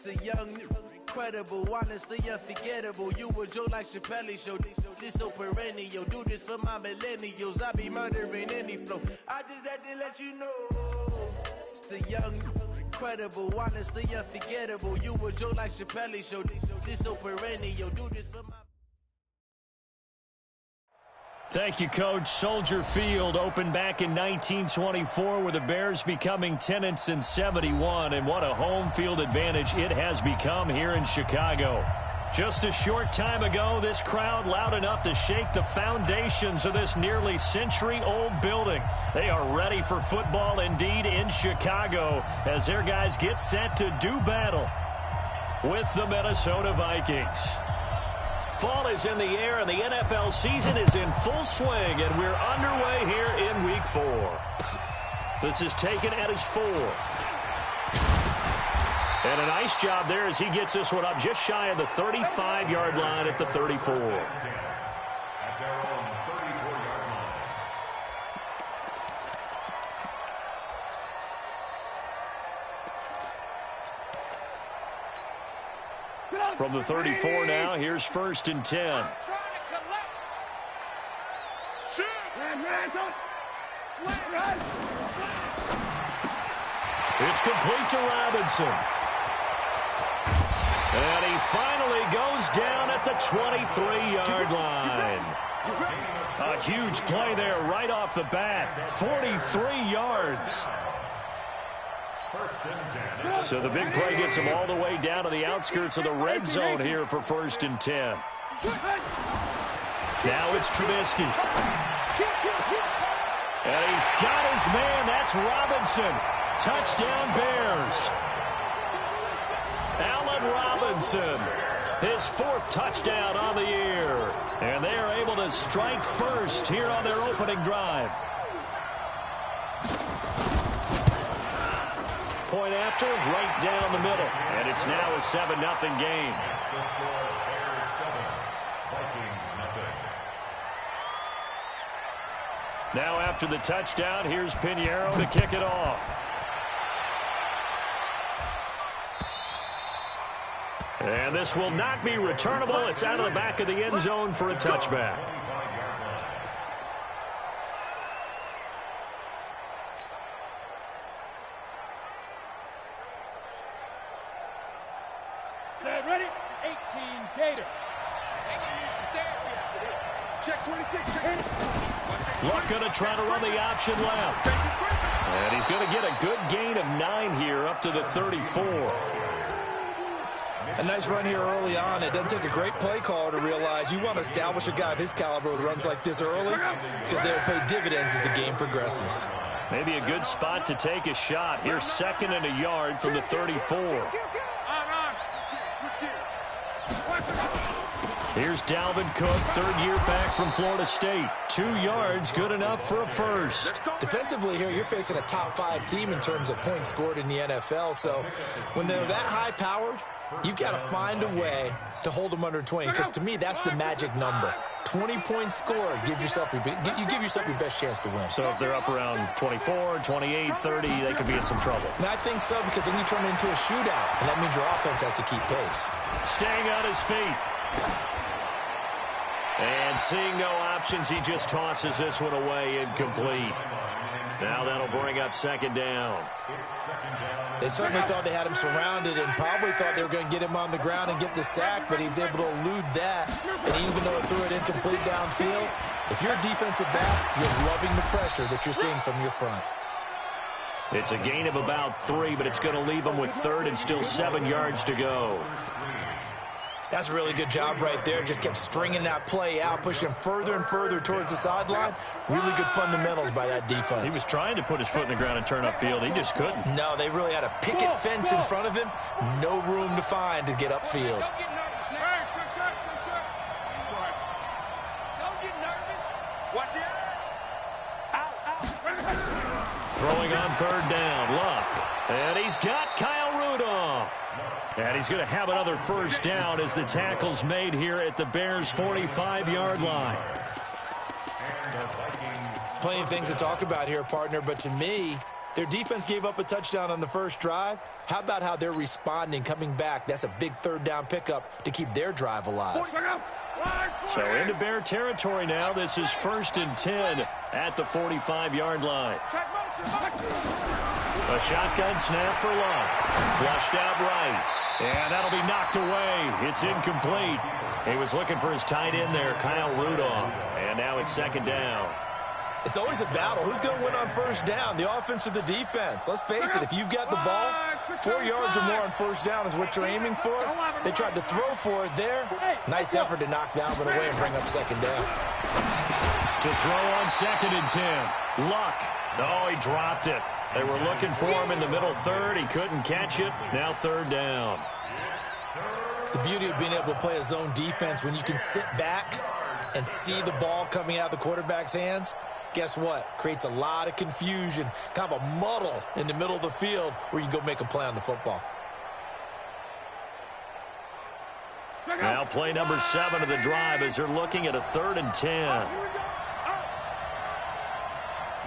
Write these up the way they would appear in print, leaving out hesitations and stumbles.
the young, incredible, honestly unforgettable. You a joke like Chappelle Show. This so perennial. Do this for my millennials. I be murdering any flow. I just had to let you know. It's the young, incredible, honestly unforgettable. You a joke like Chappelle Show. This so perennial. Do this for my. Thank you, Coach. Soldier Field opened back in 1924 with the Bears becoming tenants in 71, and what a home field advantage it has become here in Chicago. Just a short time ago, this crowd loud enough to shake the foundations of this nearly century-old building. They are ready for football indeed in Chicago as their guys get set to do battle with the Minnesota Vikings. Fall is in the air, and the NFL season is in full swing, and we're underway here in Week 4. This is taken at his 4. And a nice job there as he gets this one up just shy of the 35-yard line at the 34. From the 34 now, here's 1st and 10. It's complete to Robinson. And he finally goes down at the 23-yard line. A huge play there right off the bat. 43 yards. So the big play gets him all the way down to the outskirts of the red zone here for 1st and 10. Now it's Trubisky. And he's got his man. That's Robinson. Touchdown Bears. Allen Robinson. His 4th touchdown on the year. And they are able to strike first here on their opening drive. Point after, right down the middle. And it's now a 7-0 game. Now after the touchdown, here's Pinheiro to kick it off. And this will not be returnable. It's out of the back of the end zone for a touchback. Ready? 18 Gator. Check 26. Luck going to try to run the option left. And he's going to get a good gain of 9 here up to the 34. A nice run here early on. It doesn't take a great play caller to realize you want to establish a guy of his caliber with runs like this early because they will pay dividends as the game progresses. Maybe a good spot to take a shot. Here's 2nd and a yard from the 34. Here's Dalvin Cook, 3rd year back from Florida State. 2 yards, good enough for a first. Defensively here, you're facing a top 5 team in terms of points scored in the NFL. So when they're that high-powered, you've got to find a way to hold them under 20. Because to me, that's the magic number. 20 points scored gives yourself you give yourself your best chance to win. So if they're up around 24, 28, 30, they could be in some trouble. And I think so, because then you turn it into a shootout, and that means your offense has to keep pace. Staying on his feet. And seeing no options, he just tosses this one away incomplete. Now that'll bring up 2nd down. They certainly thought they had him surrounded and probably thought they were going to get him on the ground and get the sack, but he was able to elude that. And even though it threw it incomplete downfield, if you're a defensive back, you're loving the pressure that you're seeing from your front. It's a gain of about 3, but it's going to leave them with 3rd and still 7 yards to go. That's a really good job right there. Just kept stringing that play out, pushing him further and further towards the sideline. Really good fundamentals by that defense. He was trying to put his foot in the ground and turn upfield. He just couldn't. No, they really had a picket fence in front of him. No room to find to get upfield. Throwing on 3rd down, Luck. And he's got Kyle Rudolph. And he's going to have another first down as the tackle's made here at the Bears' 45-yard line. Plenty of things to talk about here, partner, but to me, Their defense gave up a touchdown on the first drive. How about how they're responding, coming back? That's a big third down pickup to keep their drive alive. So into Bear territory now. This is 1st and 10 at the 45-yard line. A shotgun snap for Love. Flushed out right. And that'll be knocked away. It's incomplete. He was looking for his tight end there, Kyle Rudolph. And now it's 2nd down. It's always a battle. Who's going to win on first down, the offense or the defense? Let's face it, if you've got the ball, 4 yards or more on first down is what you're aiming for. They tried to throw for it there. Nice effort to knock that one away and bring up 2nd down. To throw on 2nd and 10. Luck. Oh, he dropped it. They were looking for him in the middle third. He couldn't catch it. Now 3rd down. The beauty of being able to play a zone defense when you can sit back and see the ball coming out of the quarterback's hands, guess what? Creates a lot of confusion, kind of a muddle in the middle of the field where you can go make a play on the football. Now play number 7 of the drive as they're looking at a 3rd and 10.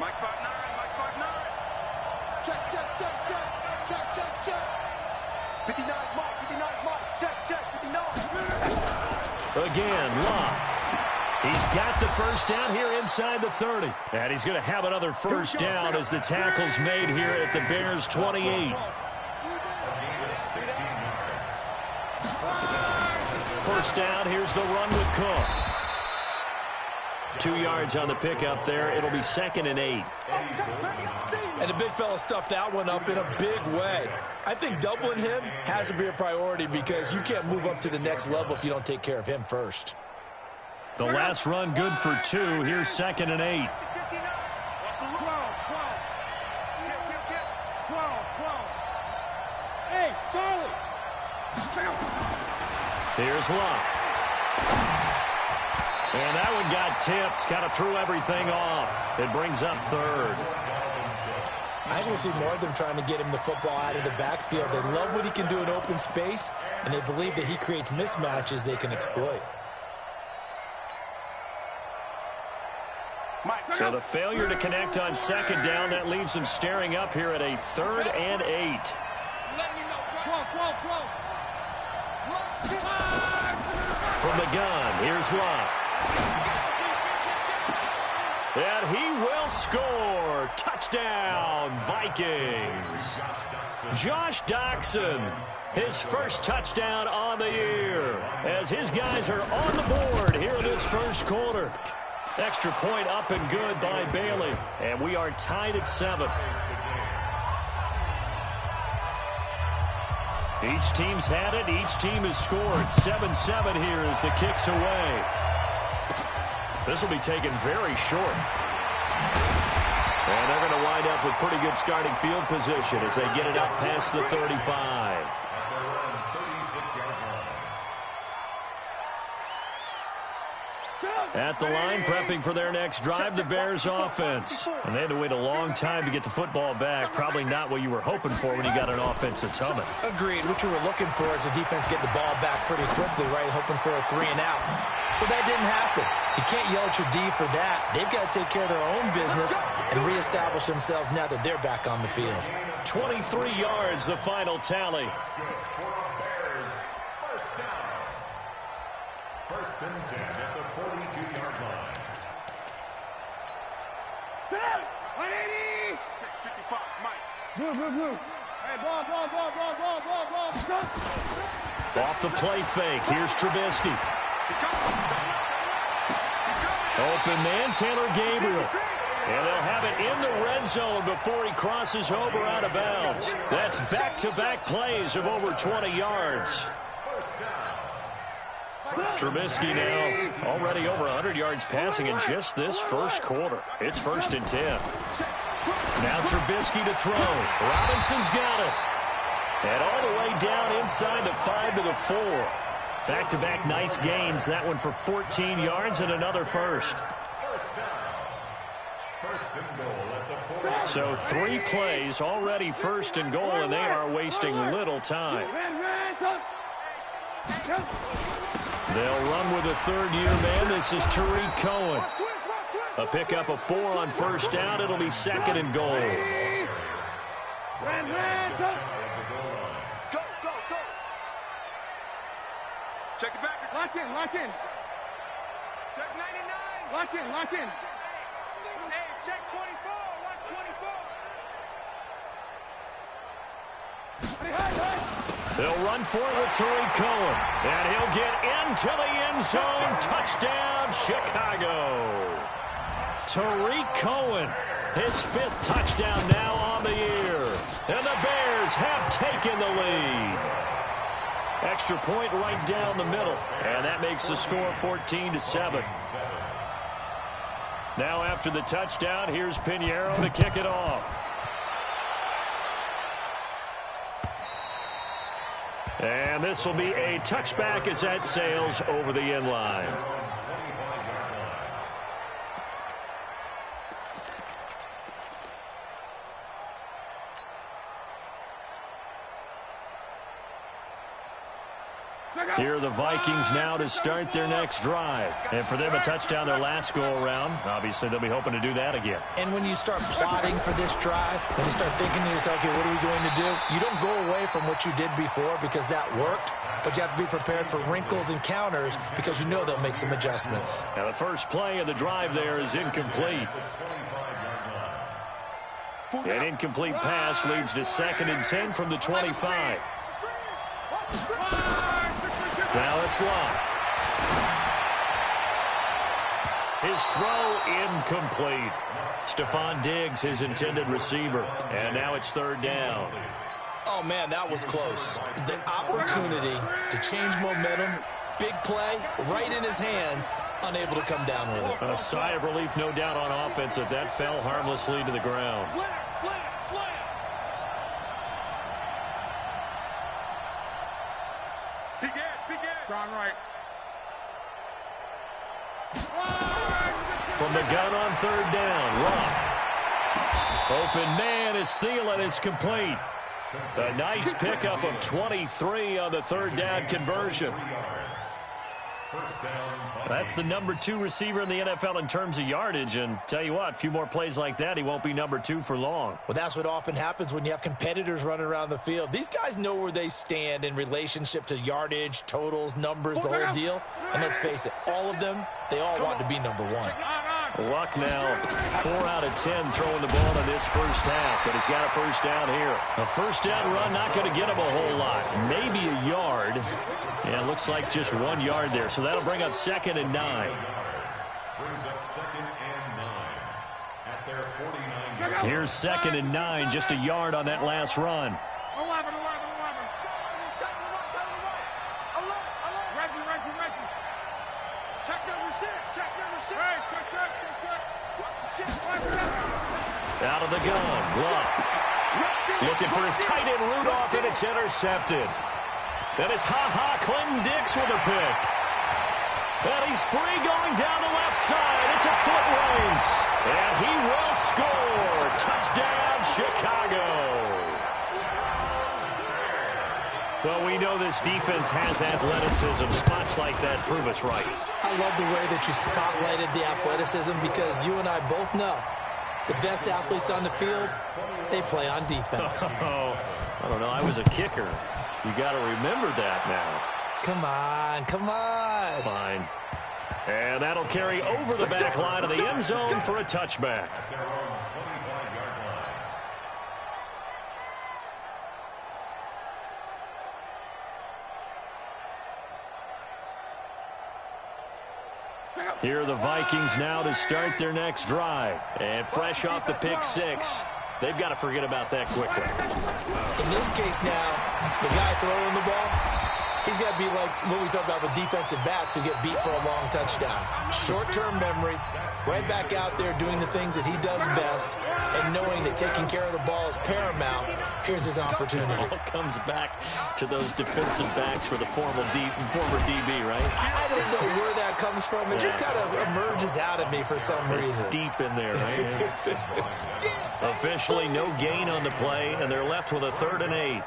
Mike 5-9, Mike 5-9. Check, check, check, check. Check, check, check. 59, Mike, 59, Mike. Check, check, 59. Again, Locke. He's got the first down here inside the 30. And he's going to have another first down as the tackle's made here at the Bears' 28. First down, here's the run with Cook. 2 yards on the pickup there. It'll be 2nd and 8. And the big fella stuffed that one up in a big way. I think doubling him has to be a priority because you can't move up to the next level if you don't take care of him first. The last run good for 2. Here's 2nd and 8. Hey, Charlie. Here's Locke. And that one got tipped. Kind of threw everything off. It brings up 3rd. I will see more of them trying to get him the football out of the backfield. They love what he can do in open space, and they believe that he creates mismatches they can exploit. So the failure to connect on 2nd down, that leaves them staring up here at a 3rd and 8. From the gun, here's Locke. And he will score. Touchdown, Vikings. Josh Doxson, his first touchdown on the year, as his guys are on the board here in this first quarter. Extra point up and good by Bailey. And we are tied at 7. Each team's had it. Each team has scored. 7-7 here as the kick's away. This will be taken very short. And they're going to wind up with pretty good starting field position as they get it up past the 35. At the line, prepping for their next drive, the Bears offense. And they had to wait a long time to get the football back. Probably not what you were hoping for when you got an offense that's humming. Agreed. What you were looking for is the defense get the ball back pretty quickly, right? Hoping for a 3 and out. So that didn't happen. You can't yell at your D for that. They've got to take care of their own business and reestablish themselves now that they're back on the field. 23 yards, the final tally. First and 10 at the 42-yard line. 180. Check 55, Mike. Blue. Hey, ball. Off the play fake. Here's Trubisky. Open man, Taylor Gabriel. And they'll have it in the red zone before he crosses over out of bounds. That's back-to-back plays of over 20 yards. Trubisky now already over 100 yards passing in just this first quarter. It's 1st and 10. Now Trubisky to throw. Robinson's got it. And all the way down inside the 5 to the 4. Back-to-back nice gains. That one for 14 yards and another first. So 3 plays already 1st and goal, and they are wasting little time. They'll run with a third-year man. This is Tariq Cohen. A pickup of 4 on first down. It'll be 2nd and goal. Go, go, go. Check it back. Lock in, lock in. Check 99. Lock in, lock in. Hey, check 24. Watch 24. They'll run for it with Tariq Cohen. And he'll get into the end zone. Touchdown, Chicago. Tariq Cohen, his 5th touchdown now on the year. And the Bears have taken the lead. Extra point right down the middle. And that makes the score 14-7. Now after the touchdown, here's Pinheiro to kick it off. And this will be a touchback as that sails over the end line. Here are the Vikings now to start their next drive. And for them, a touchdown their last go-around. Obviously, they'll be hoping to do that again. And when you start plotting for this drive, when you start thinking to yourself, okay, what are we going to do? You don't go away from what you did before because that worked, but you have to be prepared for wrinkles and counters because you know they'll make some adjustments. Now, the first play of the drive there is incomplete. An incomplete pass leads to 2nd and 10 from the 25. Now it's Love. His throw incomplete. Stephon Diggs, his intended receiver. And now it's 3rd down. Oh, man, that was close. The opportunity to change momentum, big play, right in his hands, unable to come down with it. A sigh of relief, no doubt, on offense that that fell harmlessly to the ground. Slam, slam, slam. Gone right. From the gun on 3rd down, Luck. Open man is Thielen. It's complete. A nice pickup of 23 on the 3rd down conversion. That's the number 2 receiver in the NFL in terms of yardage. And tell you what, a few more plays like that, he won't be number 2 for long. Well, that's what often happens when you have competitors running around the field. These guys know where they stand in relationship to yardage, totals, numbers, the whole deal. And let's face it, all of them, they all want to be number 1. Luck now 4 out of 10 throwing the ball in this first half, but he's got a first down here. A first down run not going to get him a whole lot. Maybe a yard. Yeah, it looks like just 1 yard there. So that'll bring up 2nd and 9. Brings up 2nd and 9 at their 49. Here's 2nd and 9, just a yard on that last run. 11. Reggie. Check number 6. Check number 6. Hey, check. Out of the gun, Luck. Looking for his tight end Rudolph, and it's intercepted. Then it's Clinton Dix with a pick. And he's free going down the left side. It's a foot race. And he will score. Touchdown, Chicago. Well, we know this defense has athleticism. Spots like that prove us right. I love the way that you spotlighted the athleticism because you and I both know the best athletes on the field, they play on defense. Oh, I don't know. I was a kicker. You got to remember that now. Come on. Fine. And that'll carry over the back line of the end zone for a touchback. Here are the Vikings now to start their next drive. And fresh off the pick 6. They've got to forget about that quickly. In this case now, the guy throwing the ball, he's got to be like what we talk about with defensive backs who get beat for a long touchdown. Short-term memory, right back out there doing the things that he does best, and knowing that taking care of the ball is paramount. Here's his opportunity. It all comes back to those defensive backs for the former DB, right? I don't know where that comes from. It just kind of emerges out of me for some reason. It's deep in there, right? Officially no gain on the play, and they're left with a 3rd and 8.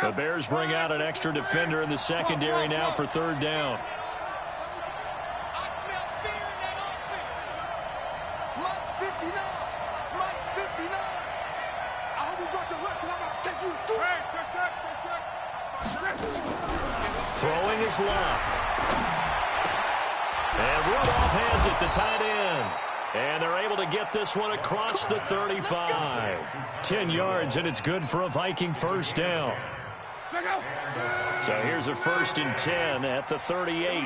The Bears bring out an extra defender in the secondary now for 3rd down. is Luck. And Rudolph has it, the tight end. And they're able to get this one across the 35. 10 yards, and it's good for a Viking first down. So here's a 1st and 10 at the 38.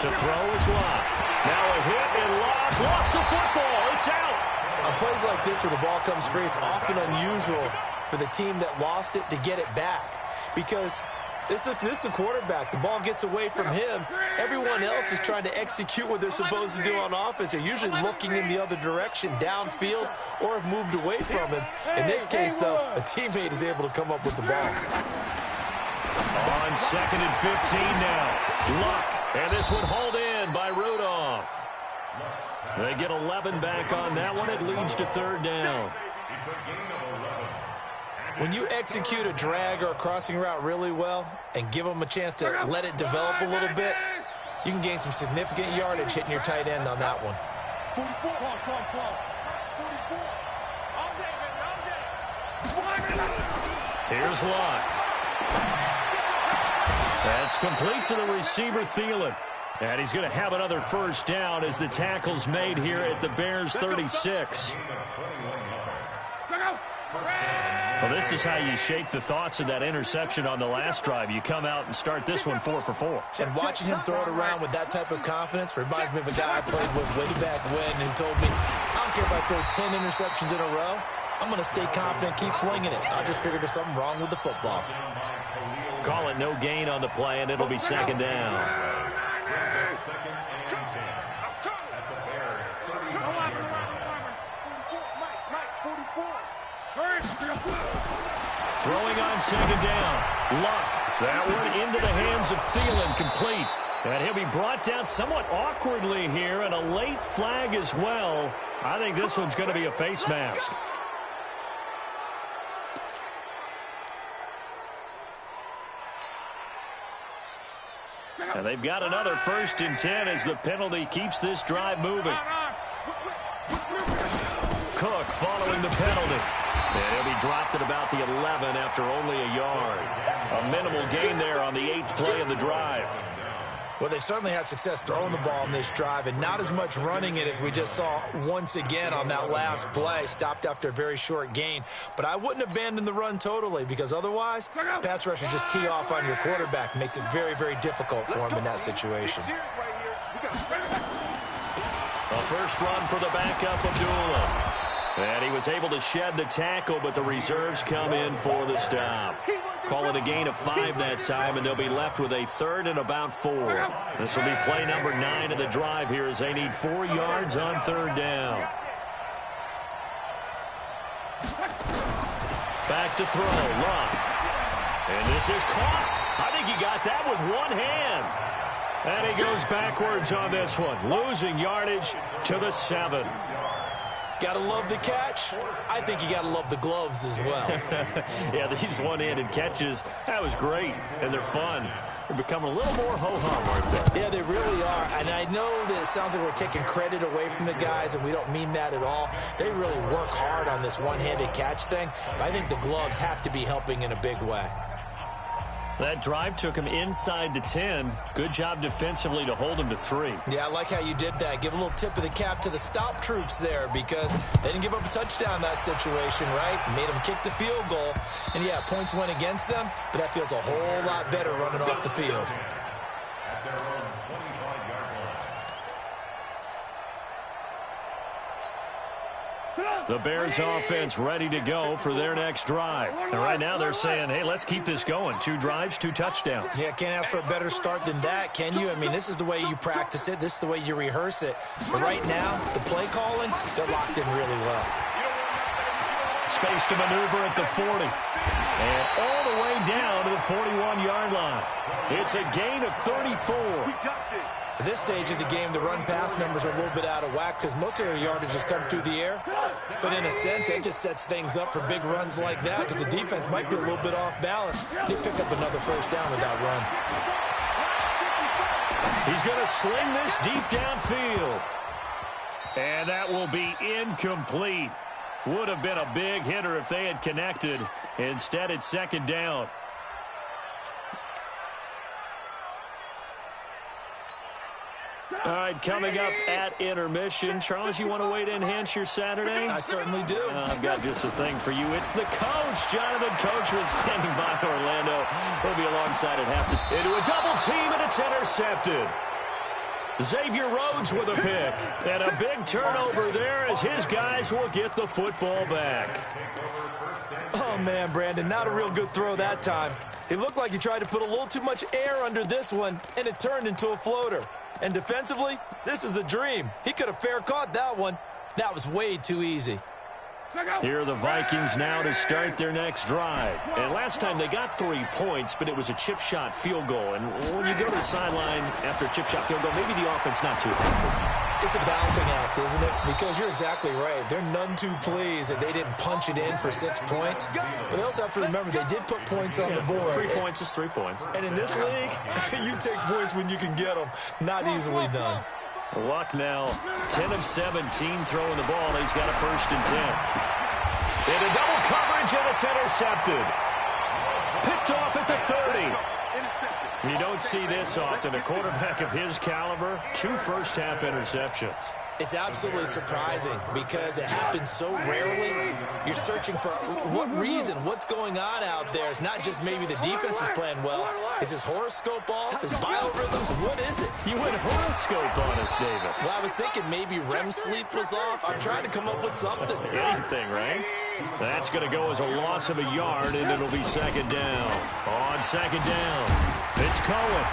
To throw is Locke. Now a hit, and Locke lost the football. It's out. On plays like this where the ball comes free, it's often unusual for the team that lost it to get it back. Because this is the quarterback. The ball gets away from him. Everyone else is trying to execute what they're supposed to do on offense. They're usually looking in the other direction, downfield, or have moved away from him. In this case, though, a teammate is able to come up with the ball. On 2nd and 15 now. Luck. And this one hauled in by Rudolph. They get 11 back on that one. It leads to 3rd down. When you execute a drag or a crossing route really well and give them a chance to let it develop a little bit, you can gain some significant yardage hitting your tight end on that one. 44. Here's Luck. That's complete to the receiver, Thielen. And he's going to have another first down as the tackle's made here at the Bears' 36. Well, this is how you shake the thoughts of that interception on the last drive. You come out and start this one 4 for 4. And watching him throw it around with that type of confidence reminds me of a guy I played with way back when who told me, I don't care if I throw 10 interceptions in a row. I'm going to stay confident, keep flinging it. I just figured there's something wrong with the football. Call it no gain on the play, and it'll be 2nd down. Throwing on 2nd down. Luck. That one into the hands of Thielen, complete. And he'll be brought down somewhat awkwardly here, and a late flag as well. I think this one's going to be a face mask. And they've got another 1st and 10 as the penalty keeps this drive moving. Cook following the penalty. And he'll be dropped at about the 11 after only a yard. A minimal gain there on the 8th play of the drive. Well, they certainly had success throwing the ball in this drive and not as much running it as we just saw once again on that last play. Stopped after a very short gain. But I wouldn't abandon the run totally because otherwise, pass rushers just tee off on your quarterback. Makes it very, very difficult for him in that situation. A first run for the backup, Abdullah. And he was able to shed the tackle, but the reserves come in for the stop. Call it a gain of 5 that time, and they'll be left with a 3rd and about 4. This will be play number 9 of the drive here as they need 4 yards on 3rd down. Back to throw, Luck. And this is caught. I think he got that with one hand. And he goes backwards on this one, losing yardage to the 7. Gotta love the catch. I think you gotta love the gloves as well. Yeah, these one-handed catches, that was great, and they're fun. They're becoming a little more ho-hum, aren't they? Yeah, they really are. And I know that it sounds like we're taking credit away from the guys, and we don't mean that at all. They really work hard on this one-handed catch thing, but I think the gloves have to be helping in a big way. That drive took him inside the 10. Good job defensively to hold him to 3. Yeah, I like how you did that. Give a little tip of the cap to the stop troops there because they didn't give up a touchdown in that situation, right? Made them kick the field goal. And, yeah, points went against them, but that feels a whole lot better running off the field. The Bears offense ready to go for their next drive. And right now they're saying, hey, let's keep this going. 2 drives, 2 touchdowns. Yeah, can't ask for a better start than that, can you? I mean, this is the way you practice it. This is the way you rehearse it. But right now, the play calling, they're locked in really well. Space to maneuver at the 40. And all the way down to the 41-yard line. It's a gain of 34. We got this. At this stage of the game, the run-pass numbers are a little bit out of whack because most of their yardage has come through the air. But in a sense, that just sets things up for big runs like that because the defense might be a little bit off balance. They pick up another first down with that run. He's going to sling this deep downfield. And that will be incomplete. Would have been a big hitter if they had connected. Instead, it's second down. All right, coming up at intermission. Charles, you want to weigh to enhance your Saturday? I certainly do. I've got just a thing for you. It's the coach, Jonathan Coachman, standing by Orlando. He'll be alongside at halftime. Into a double team, and it's intercepted. Xavier Rhodes with a pick. And a big turnover there as his guys will get the football back. Oh, man, Brandon, not a real good throw that time. It looked like he tried to put a little too much air under this one, and it turned into a floater. And defensively, this is a dream. He could have fair caught that one. That was way too easy. Here are the Vikings now to start their next drive. And last time they got 3 points, but it was a chip shot field goal. And when you go to the sideline after a chip shot field goal, maybe the offense not too happy. It's a balancing act, isn't it? Because you're exactly right. They're none too pleased that they didn't punch it in for 6 points. But they also have to remember they did put points on the board. 3 points is 3 points. And in this league, you take points when you can get them. Not easily done. Luck now, 10 of 17 throwing the ball. He's got a 1st and 10. Into double coverage, and it's intercepted. Picked off at the 30. You don't see this often. A quarterback of his caliber, 2 first-half interceptions. It's absolutely surprising because it happens so rarely. You're searching for what reason, what's going on out there. It's not just maybe the defense is playing well. Is his horoscope off? His biorhythms? What is it? You went horoscope on us, David. Well, I was thinking maybe REM sleep was off. I'm trying to come up with something. Anything, right? That's going to go as a loss of a yard, and it'll be second down. On second down, it's Cohen.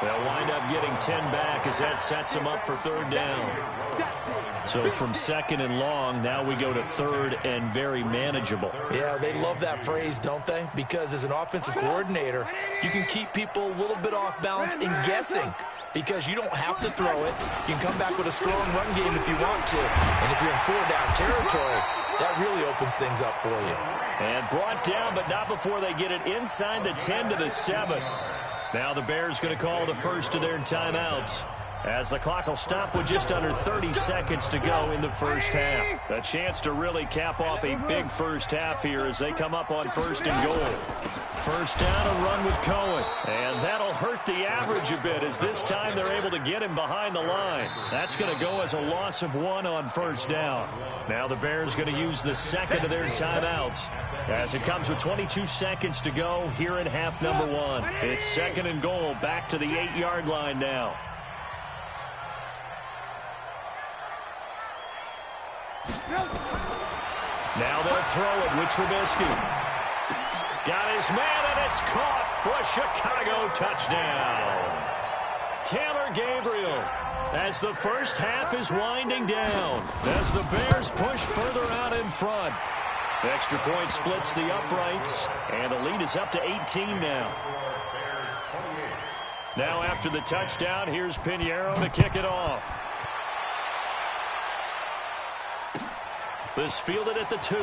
They'll wind up getting 10 back as that sets them up for 3rd down. So from 2nd and long, now we go to 3rd and very manageable. Yeah, they love that phrase, don't they? Because as an offensive coordinator, you can keep people a little bit off balance and guessing. Because you don't have to throw it. You can come back with a strong run game if you want to. And if you're in 4-down territory, that really opens things up for you. And brought down, but not before they get it inside the 10 to the 7. Now the Bears going to call the first of their timeouts, as the clock will stop with just under 30 seconds to go in the first half. A chance to really cap off a big first half here as they come up on 1st and goal. First down, a run with Cohen. And that'll hurt the average a bit as this time they're able to get him behind the line. That's going to go as a loss of 1 on 1st down. Now the Bears going to use the 2nd of their timeouts as it comes with 22 seconds to go here in half number 1. It's 2nd and goal, back to the 8-yard line now. Now they'll throw it with Trubisky. Got his man, and it's caught for a Chicago touchdown. Taylor Gabriel, as the first half is winding down, as the Bears push further out in front. Extra point splits the uprights, and the lead is up to 18 now. Now after the touchdown, here's Pinheiro to kick it off. This fielded at the 2.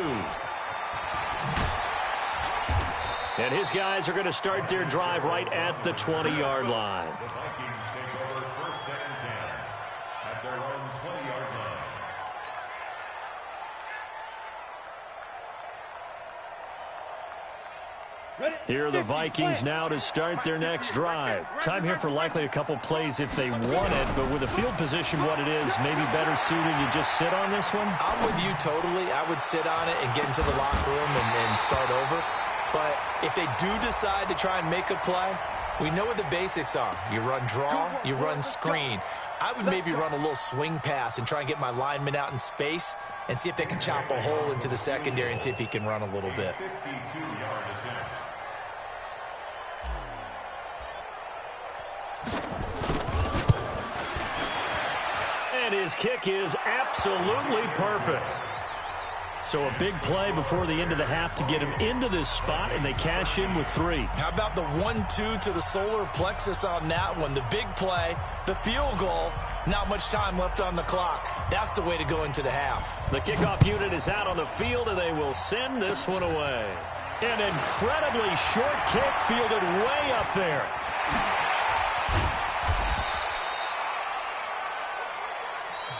And his guys are going to start their drive right at the 20-yard line. The Vikings take over 1st and 10 at their own 20-yard line. Here are the Vikings now to start their next drive. Time here for likely a couple plays if they want it, but with the field position what it is, maybe better suited you just sit on this one? I'm with you totally. I would sit on it and get into the locker room and start over. But if they do decide to try and make a play, we know what the basics are. You run draw, you run screen. I would maybe run a little swing pass and try and get my lineman out in space and see if they can chop a hole into the secondary and see if he can run a little bit. 52-yard attempt. And his kick is absolutely perfect. So a big play before the end of the half to get him into this spot, and they cash in with 3. How about the 1-2 to the solar plexus on that one? The big play, the field goal, not much time left on the clock. That's the way to go into the half. The kickoff unit is out on the field, and they will send this one away. An incredibly short kick fielded way up there.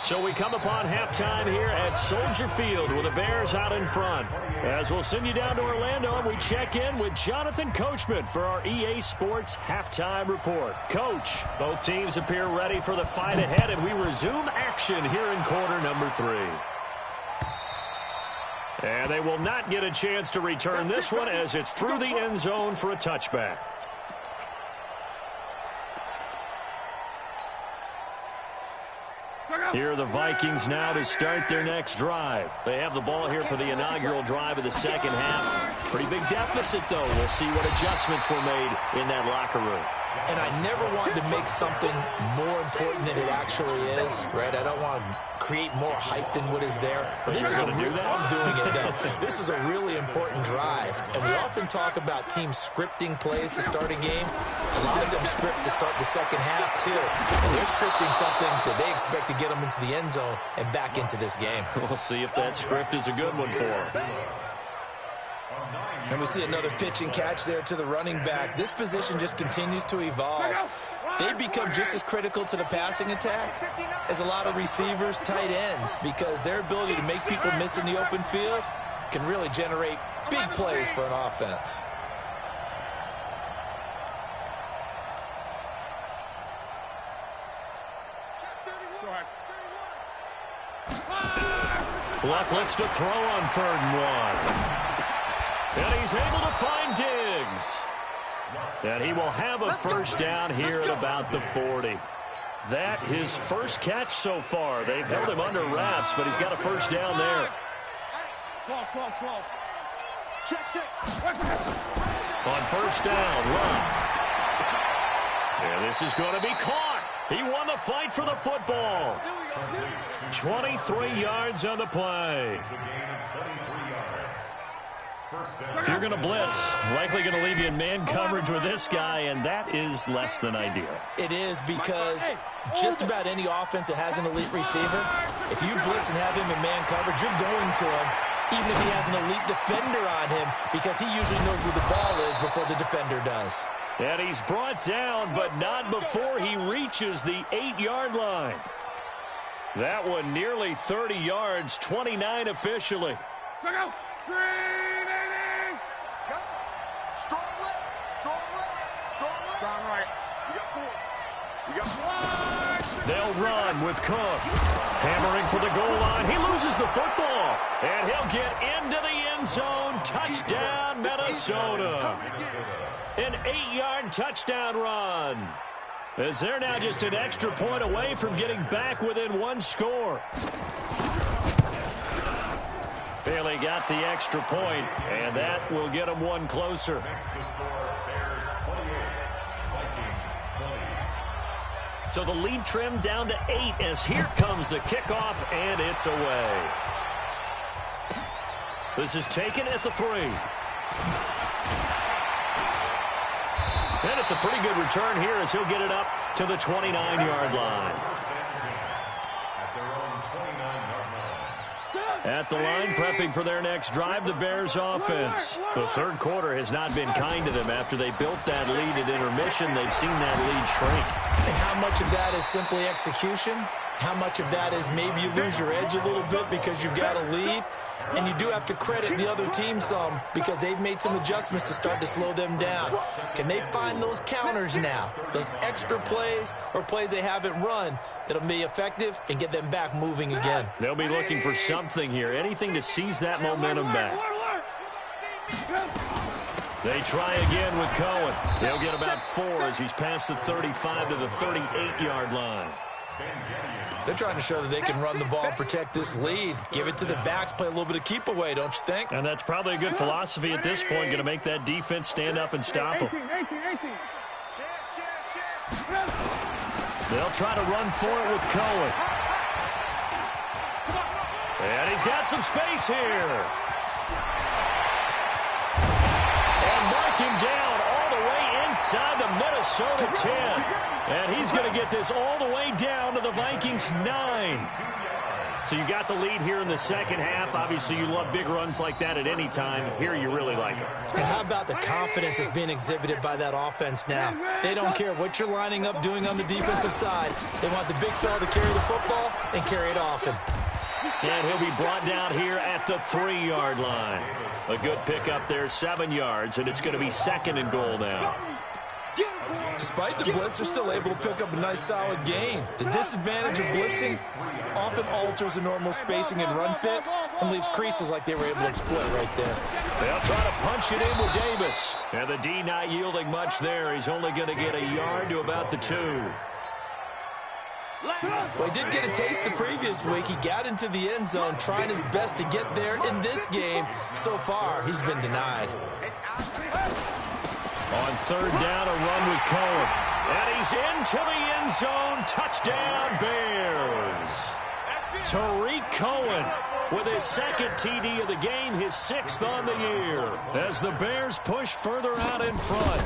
So we come upon halftime here at Soldier Field with the Bears out in front. As we'll send you down to Orlando, and we check in with Jonathan Coachman for our EA Sports Halftime Report. Coach, both teams appear ready for the fight ahead, and we resume action here in quarter number 3. And they will not get a chance to return this one as it's through the end zone for a touchback. Here are the Vikings now to start their next drive. They have the ball here for the inaugural drive of the second half. Pretty big deficit, though. We'll see what adjustments were made in that locker room. And I never wanted to make something more important than it actually is, right? I don't want to create more hype than what is there. But this is I'm doing it, though. This is a really important drive. And we often talk about teams scripting plays to start a game. A lot of them script to start the second half, too. And they're scripting something that they expect to get them into the end zone and back into this game. We'll see if that script is a good one for them. And we see another pitch and catch there to the running back. This position just continues to evolve. They become just as critical to the passing attack as a lot of receivers, tight ends, because their ability to make people miss in the open field can really generate big plays for an offense. Luck looks to throw on 3rd and 1. And he's able to find Diggs. And he will have a first down here at about the 40. That his first catch so far. They've held him under wraps, but he's got a first down there. On first down, Luck. And this is going to be caught. He won the fight for the football. 23 yards on the play. If you're going to blitz, likely going to leave you in man coverage with this guy, and that is less than ideal. It is, because just about any offense that has an elite receiver, if you blitz and have him in man coverage, you're going to him, even if he has an elite defender on him, because he usually knows where the ball is before the defender does. And he's brought down, but not before he reaches the 8-yard line. That one nearly 30 yards, 29 officially. They'll run with Cook. Hammering for the goal line. He loses the football. And he'll get into the end zone. Touchdown, Minnesota. An 8-yard touchdown run. As they're now just an extra point away from getting back within 1 score. Bailey got the extra point, and that will get them 1 closer. So the lead trimmed down to 8 as here comes the kickoff, and it's away. This is taken at the 3. And it's a pretty good return here as he'll get it up to the 29-yard line. At the line, prepping for their next drive, the Bears offense. The third quarter has not been kind to them. After they built that lead at intermission, they've seen that lead shrink. And how much of that is simply execution? How much of that is maybe you lose your edge a little bit because you've got a lead? And you do have to credit the other team some, because they've made some adjustments to start to slow them down. Can they find those counters now, those extra plays or plays they haven't run that'll be effective and get them back moving again? They'll be looking for something here, anything to seize that momentum back. They try again with Cohen. They'll get about 4 as he's past the 35 to the 38-yard line. They're trying to show that they can run the ball and protect this lead. Give it to the backs, play a little bit of keep away, don't you think? And that's probably a good philosophy at this point, going to make that defense stand up and stop them. They'll try to run for it with Cohen. And he's got some space here. And marking down all the way inside the Minnesota 10. And he's going to get this all the way down to the Vikings 9. So So you got the lead here in the second half. Obviously, you love big runs like that at any time. Here, you really like them. And how about the confidence that's being exhibited by that offense now? They don't care what you're lining up doing on the defensive side. They want the big fella to carry the football and carry it often. And he'll be brought down here at the 3-yard line. A good pickup there, 7 yards, and it's going to be 2nd and goal now. Despite the blitz, they're still able to pick up a nice, solid gain. The disadvantage of blitzing often alters the normal spacing and run fits and leaves creases like they were able to exploit right there. They'll try to punch it in with Davis. And the D not yielding much there. He's only going to get a yard to about the 2. Well, he did get a taste the previous week. He got into the end zone, trying his best to get there in this game. So far, he's been denied. On 3rd down, a run with Cohen. And he's into the end zone. Touchdown, Bears. Tariq Cohen with his 2nd TD of the game, his 6th on the year, as the Bears push further out in front.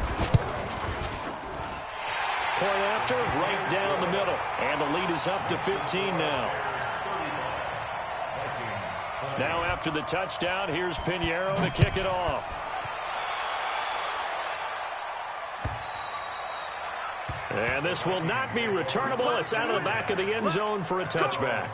Point after, right down the middle. And the lead is up to 15 now. Now after the touchdown, here's Pinheiro to kick it off. And this will not be returnable. It's out of the back of the end zone for a touchback.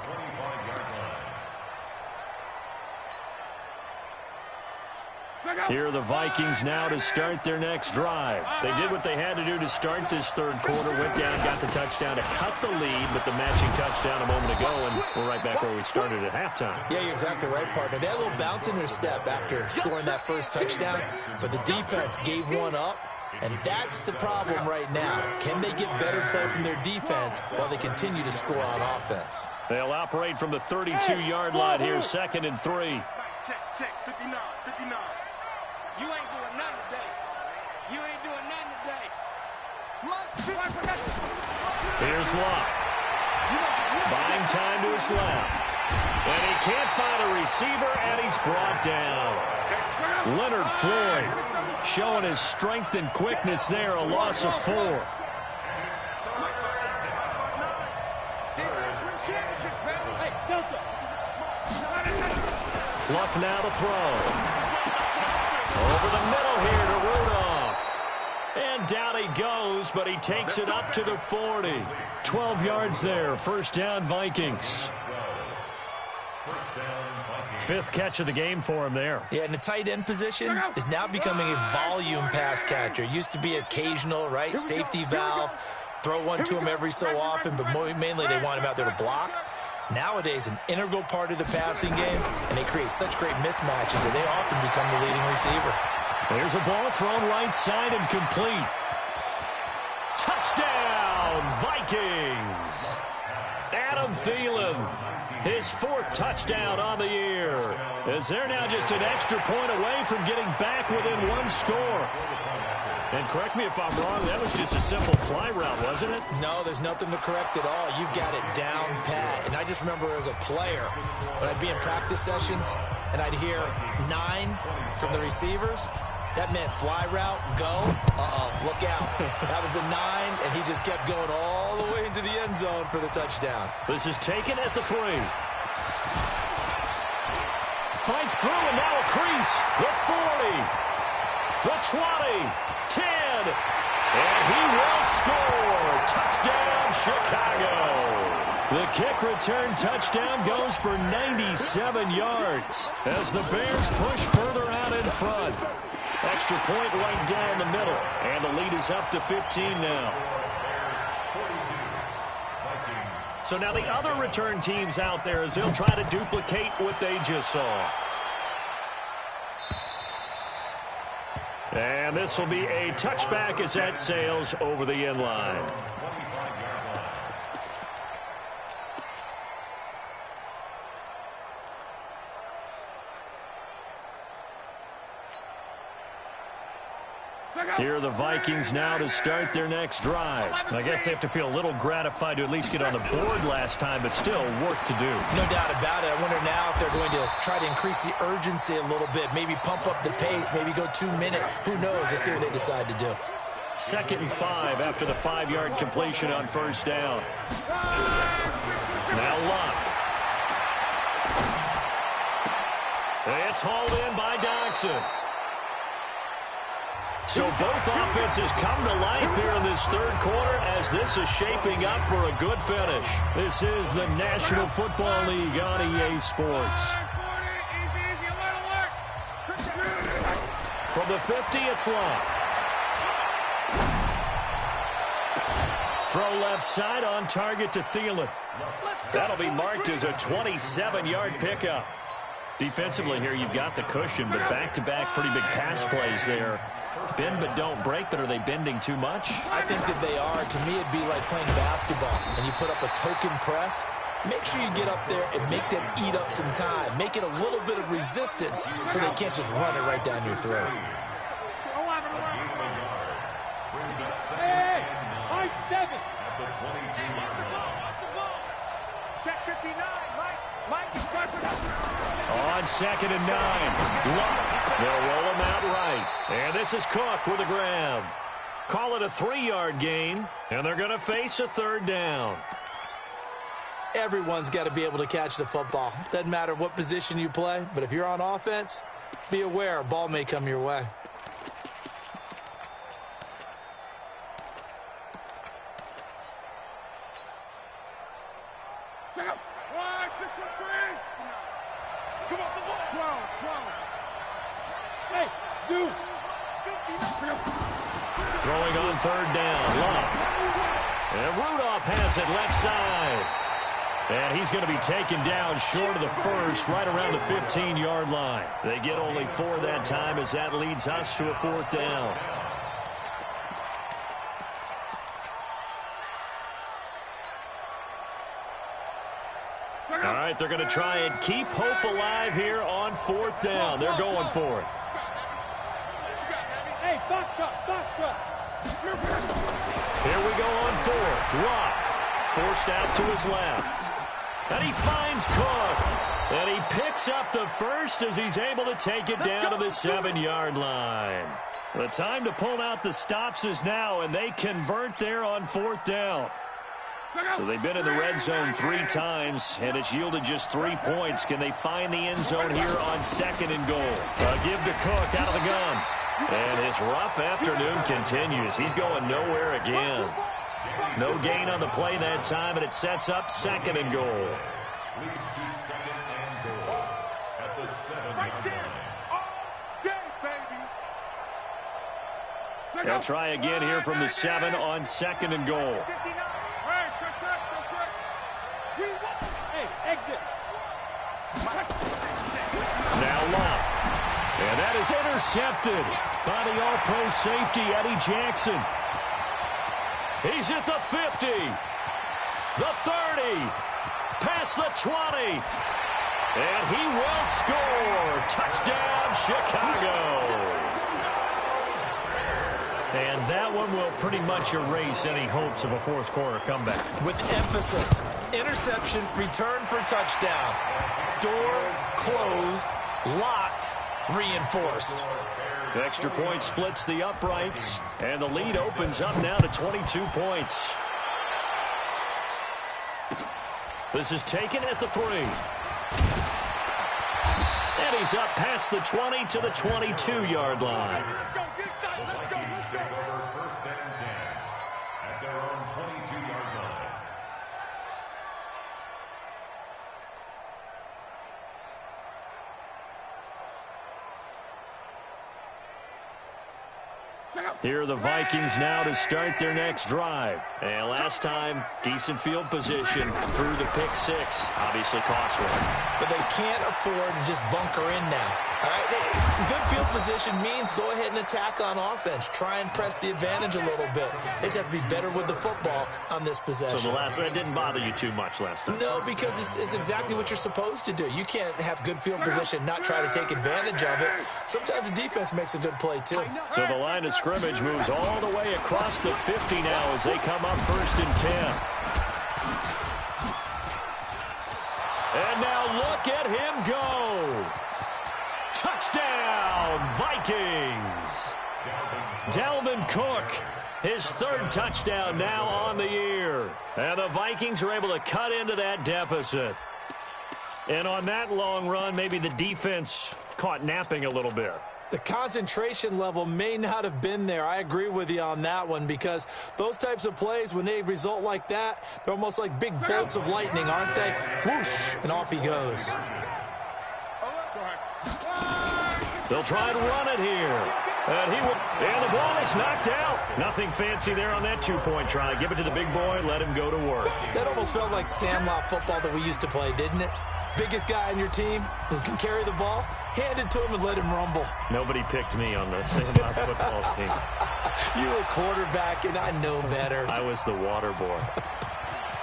Here are the Vikings now to start their next drive. They did what they had to do to start this 3rd quarter, went down, got the touchdown to cut the lead, but the matching touchdown a moment ago, and we're right back where we started at halftime. Yeah, you're exactly right, partner. They had a little bounce in their step after scoring that first touchdown, but the defense gave one up, and that's the problem right now. Can they get better play from their defense while they continue to score on offense? They'll operate from the 32-yard line here, 2nd and 3. Check, 59, 59. You ain't doing nothing today. You ain't doing nothing today. Here's Locke. Buying time to his left. And he can't find a receiver, and he's brought down. Leonard Floyd showing his strength and quickness there, a loss of 4. Luck now to throw. Over the middle here to Rudolph. And down he goes, but he takes it up to the 40. 12 yards there, 1st down Vikings. 5th catch of the game for him there. Yeah, and the tight end position is now becoming a volume pass catcher. Used to be occasional, right? Safety valve. Throw one to him every so often, but mainly they want him out there to block. Nowadays, an integral part of the passing game, and they create such great mismatches that they often become the leading receiver. There's a ball thrown right side and complete. Touchdown, Vikings! Adam Thielen, his 4th touchdown on the year, as they're now just an extra point away from getting back within 1 score. And correct me if I'm wrong, that was just a simple fly route, wasn't it? No, there's nothing to correct at all. You've got it down pat. And I just remember as a player, when I'd be in practice sessions and I'd hear 9 from the receivers, that meant fly route, go, look out. That was the 9, and he just kept going all the way into the end zone for the touchdown. This is taken at the 3. Fights through, and now a crease. The 40. The 20. 10, and he will score. Touchdown, Chicago. The kick return touchdown goes for 97 yards as the Bears push further out in front. Extra point right down the middle, and the lead is up to 15 now. So now the other return teams out there as they'll try to duplicate what they just saw. And this will be a touchback as that sails over the end line. Here are the Vikings now to start their next drive. And I guess they have to feel a little gratified to at least get on the board last time, but still work to do. No doubt about it. I wonder now if they're going to try to increase the urgency a little bit, maybe pump up the pace, maybe go 2 minutes. Who knows? Let's see what they decide to do. 2nd and 5 after the 5-yard completion on 1st down. Now Locke. It's hauled in by Doxson. So both offenses come to life here in this third quarter as this is shaping up for a good finish. This is the National Football League on EA Sports. From the 50, it's Love. Throw left side on target to Thielen. That'll be marked as a 27-yard pickup. Defensively here, you've got the cushion, but back-to-back pretty big pass plays there. Bend but don't break, but are they bending too much? I think that they are. To me, it'd be like playing basketball, and you put up a token press. Make sure you get up there and make them eat up some time. Make it a little bit of resistance so they can't just run it right down your throat. Hey, high 7. At the 22-yard line. Check 59, Mike is perfect. On 2nd and 9. Luck. They'll roll him out right. And this is Cook with the grab. Call it a 3-yard gain, and they're going to face a third down. Everyone's got to be able to catch the football. Doesn't matter what position you play, but if you're on offense, be aware a ball may come your way. Check out. 1, 2, 3. Come on, 12. Hey, dude. Throwing on third down. Luck. And Rudolph has it left side. And he's going to be taken down short of the first, right around the 15-yard line. They get only 4 that time as that leads us to a 4th down. All right, they're going to try and keep hope alive here on 4th down. They're going for it. Hey, foxtrot. Here we go on 4th. Luck forced out to his left. And he finds Cook. And he picks up the first as he's able to take it down to the 7-yard line. The time to pull out the stops is now, and they convert there on 4th down. So they've been in the red zone 3 times, and it's yielded just 3 points. Can they find the end zone here on 2nd and goal? Give to Cook out of the gun. And his rough afternoon continues. He's going nowhere again. No gain on the play that time, and it sets up 2nd and goal. Leads to 2nd and goal at the 7-yard line. They'll try again here from the 7 on 2nd and goal. Hey, exit. Now Luck. And that is intercepted by the all-pro safety, Eddie Jackson. He's at the 50, the 30, past the 20, and he will score. Touchdown, Chicago. And that one will pretty much erase any hopes of a fourth quarter comeback. With emphasis, interception, return for touchdown. Door closed, locked, reinforced. The extra point splits the uprights, and the lead opens up now to 22 points. This is taken at the 3. And he's up past the 20 to the 22-yard line. Take over 1st and 10 at their own 22-yard line. Here are the Vikings now to start their next drive. And last time, decent field position through the pick 6. Obviously costly. But they can't afford to just bunker in now. All right, good field position means go ahead and attack on offense. Try and press the advantage a little bit. They just have to be better with the football on this possession. So the last one, it didn't bother you too much last time? No, because it's exactly what you're supposed to do. You can't have good field position, not try to take advantage of it. Sometimes the defense makes a good play, too. So the line of scrimmage moves all the way across the 50 now as they come up 1st and 10. And now look at him go. Touchdown, Vikings. Dalvin Cook, his 3rd touchdown now on the year. And the Vikings are able to cut into that deficit. And on that long run, maybe the defense caught napping a little bit. The concentration level may not have been there. I agree with you on that one, because those types of plays, when they result like that, they're almost like big bolts of lightning, aren't they? Whoosh, and off he goes. They'll try and run it here. And the ball is knocked out. Nothing fancy there on that two-point try. Give it to the big boy, let him go to work. That almost felt like Sandlot football that we used to play, didn't it? Biggest guy on your team who can carry the ball, hand it to him and let him rumble. Nobody picked me on the Sandlot football team. You were quarterback, and I know better. I was the water boy.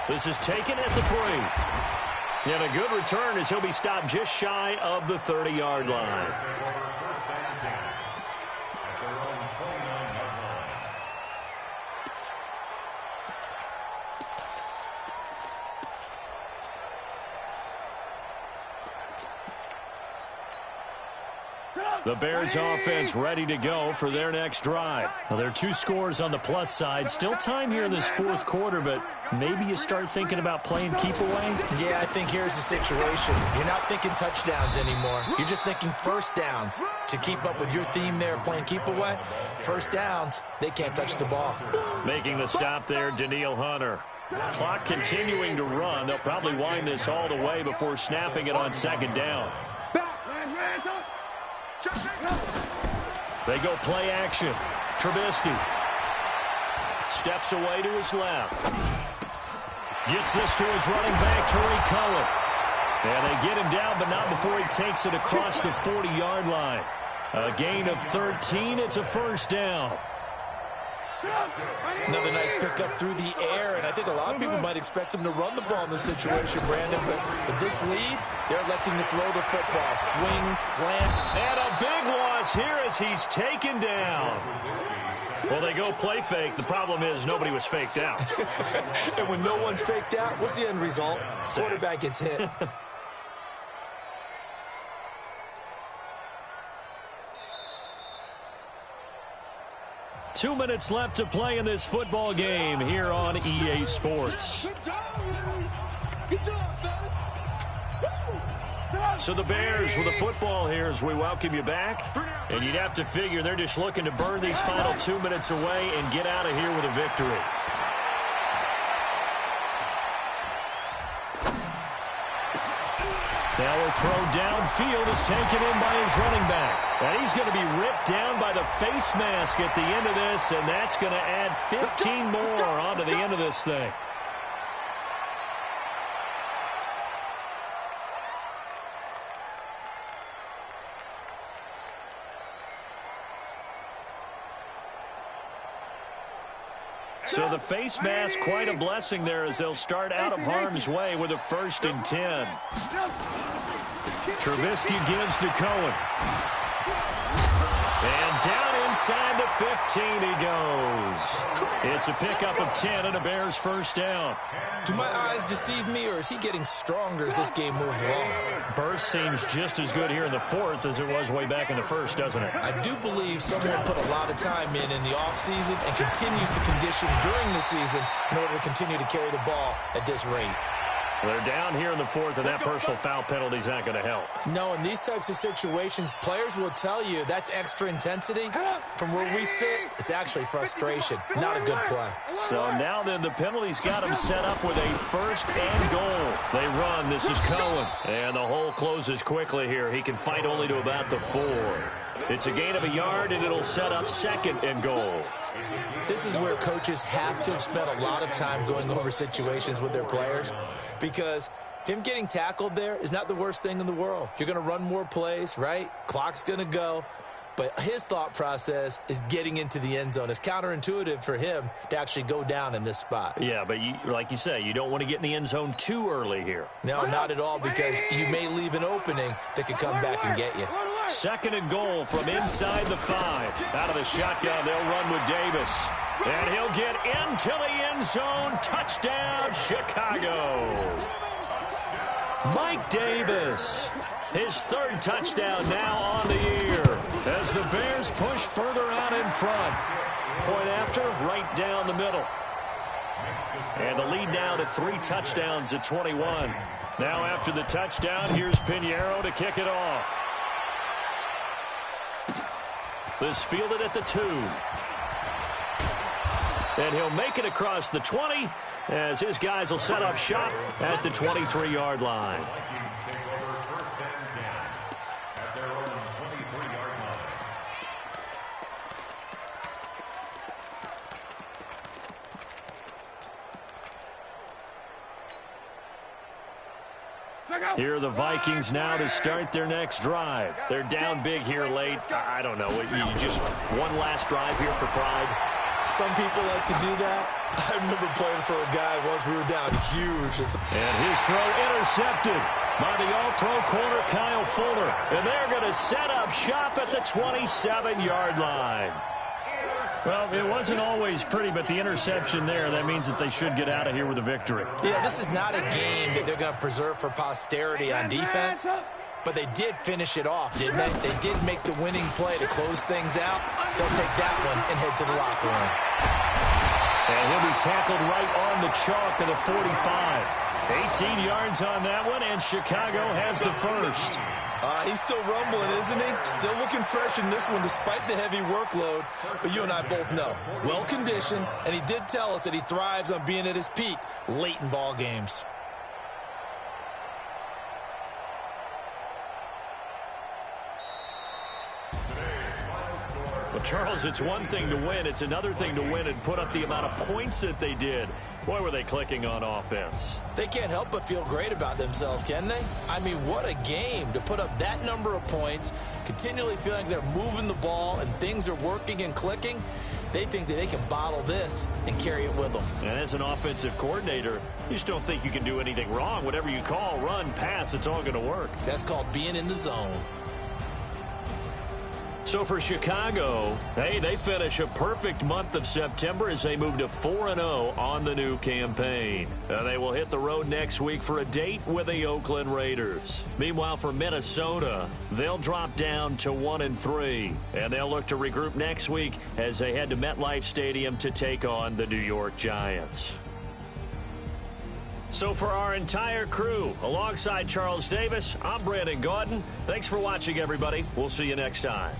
This is taken at the 3. And a good return as he'll be stopped just shy of the 30-yard line. The Bears offense ready to go for their next drive. Well, there are 2 scores on the plus side. Still time here in this fourth quarter, but maybe you start thinking about playing keep away? Yeah, I think here's the situation. You're not thinking touchdowns anymore. You're just thinking first downs. To keep up with your theme there, playing keep away, first downs, they can't touch the ball. Making the stop there, Danielle Hunter. Clock continuing to run. They'll probably wind this all the way before snapping it on second down. They go play action. Trubisky steps away to his left. Gets this to his running back, Tariq Cohen. And they get him down, but not before he takes it across the 40-yard line. A gain of 13. It's a first down. Another nice pickup through the air, and I think a lot of people might expect them to run the ball in this situation, Brandon, but with this lead, they're electing to throw the football. Swing, slant. And a big loss here as he's taken down. Well, they go play fake. The problem is nobody was faked out. And when no one's faked out, what's the end result? Quarterback gets hit. 2 minutes left to play in this football game here on EA Sports. So the Bears with the football here as we welcome you back. And you'd have to figure they're just looking to burn these final 2 minutes away and get out of here with a victory. Now a throw downfield is taken in by his running back. And he's going to be ripped down by the face mask at the end of this, and that's going to add 15 more onto the end of this thing. So the face mask, quite a blessing there as they'll start out of harm's way with a 1st and 10. Trubisky gives to Cohen. And down inside the 15 he goes. It's a pickup of 10 and a Bears first down. Do my eyes deceive me, or is he getting stronger as this game moves along? Burst seems just as good here in the 4th as it was way back in the 1st, doesn't it? I do believe someone put a lot of time in the offseason and continues to condition during the season in order to continue to carry the ball at this rate. They're down here in the 4th, and that personal foul penalty is not going to help. No, in these types of situations, players will tell you that's extra intensity. From where we sit, it's actually frustration, not a good play. So now then, the penalty's got him set up with a 1st and goal. They run. This is Cohen. And the hole closes quickly here. He can fight only to about the 4. It's a gain of a yard, and it'll set up 2nd and goal. This is where coaches have to have spent a lot of time going over situations with their players, because him getting tackled there is not the worst thing in the world. You're going to run more plays, right? Clock's going to go. But his thought process is getting into the end zone. It's counterintuitive for him to actually go down in this spot. Yeah, but like you say, you don't want to get in the end zone too early here. No, not at all, because you may leave an opening that could come back and get you. 2nd and goal from inside the 5. Out of the shotgun, they'll run with Davis. And he'll get into the end zone. Touchdown, Chicago. Mike Davis, his 3rd touchdown now on the year as the Bears push further out in front. Point after, right down the middle. And the lead now to 3 touchdowns at 21. Now after the touchdown, here's Pinheiro to kick it off. This fielded at the 2. And he'll make it across the 20 as his guys will set up shop at the 23-yard line. Here are the Vikings now to start their next drive. They're down big here late. I don't know. You just one last drive here for pride. Some people like to do that. I remember playing for a guy once we were down huge. And his throw intercepted by the all-pro corner Kyle Fuller. And they're going to set up shop at the 27-yard line. Well, it wasn't always pretty, but the interception there, that means that they should get out of here with a victory. Yeah, this is not a game that they're going to preserve for posterity on defense, but they did finish it off, didn't they? They did make the winning play to close things out. They'll take that one and head to the locker room. And he'll be tackled right on the chalk of the 45. 18 yards on that one, and Chicago has the first. He's still rumbling, isn't he? Still looking fresh in this one despite the heavy workload. But you and I both know, well-conditioned, and he did tell us that he thrives on being at his peak late in ball games. Well, Charles, it's one thing to win. It's another thing to win and put up the amount of points that they did. Boy, were they clicking on offense. They can't help but feel great about themselves, can they? I mean, what a game to put up that number of points, continually feeling they're moving the ball and things are working and clicking. They think that they can bottle this and carry it with them. And as an offensive coordinator, you just don't think you can do anything wrong. Whatever you call, run, pass, it's all going to work. That's called being in the zone. So for Chicago, hey, they finish a perfect month of September as they move to 4-0 on the new campaign. They will hit the road next week for a date with the Oakland Raiders. Meanwhile, for Minnesota, they'll drop down to 1-3, and they'll look to regroup next week as they head to MetLife Stadium to take on the New York Giants. So for our entire crew, alongside Charles Davis, I'm Brandon Gaudin. Thanks for watching, everybody. We'll see you next time.